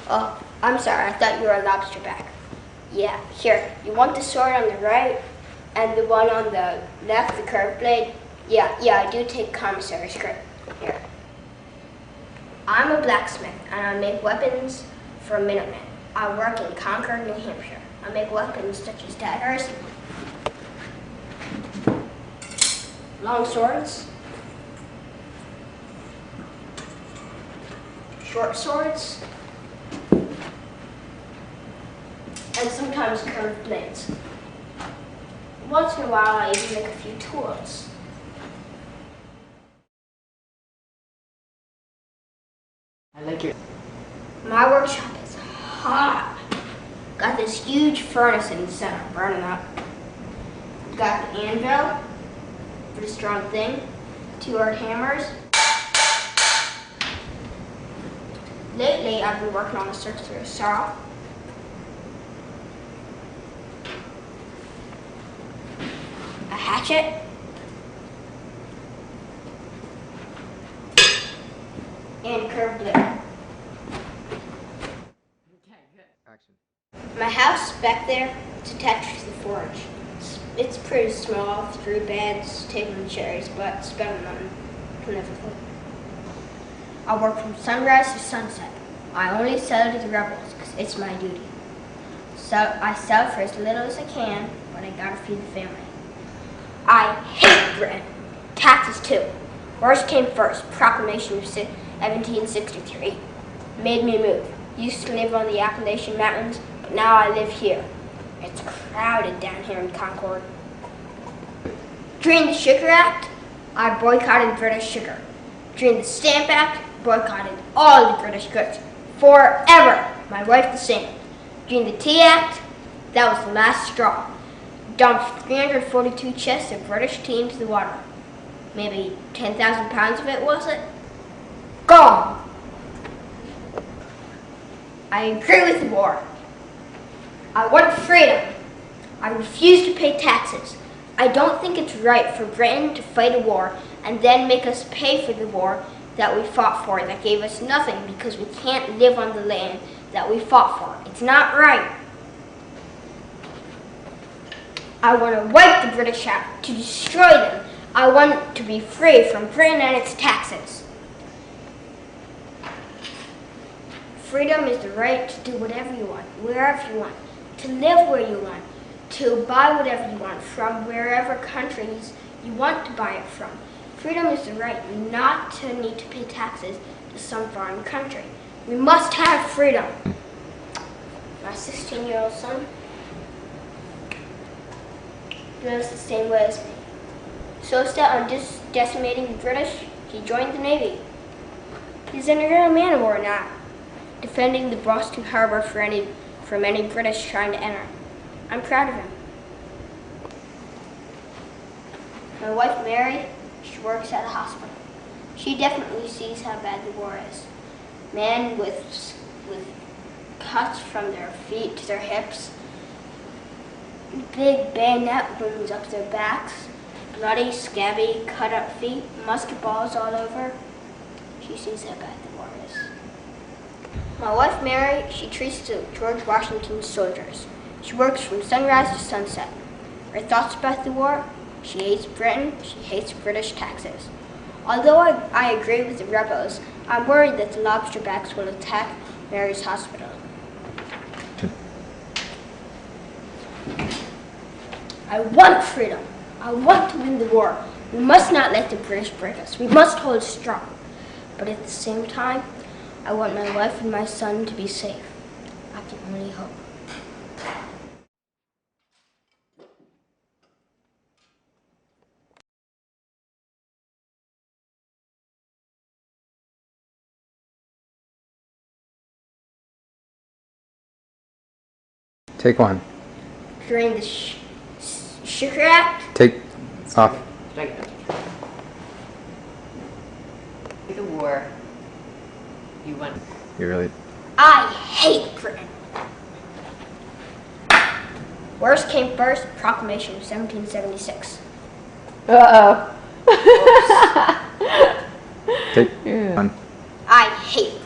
Oh, I'm sorry, I thought you were a lobster back. Yeah, here, you want the sword on the right and the one on the left, the curved blade? Yeah, I do take commissary script. Here. I'm a blacksmith and I make weapons for Minutemen. I work in Concord, New Hampshire. I make weapons such as daggers, long swords, short swords, and sometimes curved blades. Once in a while, I even make a few tools. I like your... My workshop is hot. Got this huge furnace in the center, burning up. Got the anvil, pretty strong thing, 2 hard hammers. Lately, I've been working on a circular saw. A hatchet. And curved blade. Okay, good. Action. My house back there, it's attached to the forge. It's pretty small, 3 beds, table and chairs, but it's better than everything. I work from sunrise to sunset. I only sell to the rebels because it's my duty. So I sell for as little as I can, but I gotta feed the family. I hate Britain. Taxes too. Worst came first, Proclamation of 1763. Made me move. Used to live on the Appalachian Mountains, but now I live here. It's crowded down here in Concord. During the Sugar Act, I boycotted British sugar. During the Stamp Act, boycotted all the British goods. Forever. My wife the same. During the Tea Act, that was the last straw. Dumped 342 chests of British tea into the water. Maybe 10,000 pounds of it, was it? Gone. I agree with the war. I want freedom. I refuse to pay taxes. I don't think it's right for Britain to fight a war and then make us pay for the war that we fought for that gave us nothing because we can't live on the land that we fought for. It's not right. I want to wipe the British out, to destroy them. I want to be free from Britain and its taxes. Freedom is the right to do whatever you want, wherever you want, to live where you want, to buy whatever you want from wherever countries you want to buy it from. Freedom is the right not to need to pay taxes to some foreign country. We must have freedom. My 16-year-old son lives the same way as me. So set on decimating the British, he joined the Navy. He's in a real man of war now, defending the Boston Harbor from any British trying to enter. I'm proud of him. My wife Mary, she works at a hospital. She definitely sees how bad the war is. Men with cuts from their feet to their hips, big bayonet wounds up their backs, bloody, scabby, cut-up feet, musket balls all over. She sees how bad the war is. My wife Mary, she treats the George Washington soldiers. She works from sunrise to sunset. Her thoughts about the war? She hates Britain, she hates British taxes. Although I agree with the rebels, I'm worried that the lobsterbacks will attack Mary's hospital. I want freedom. I want to win the war. We must not let the British break us. We must hold strong. But at the same time, I want my wife and my son to be safe. I can only hope. Take 1. During the Sugar Act, Take off. The war. You won. You really... I hate Britain. Worst came first, Proclamation of 1776. Uh-oh. Take 1. I hate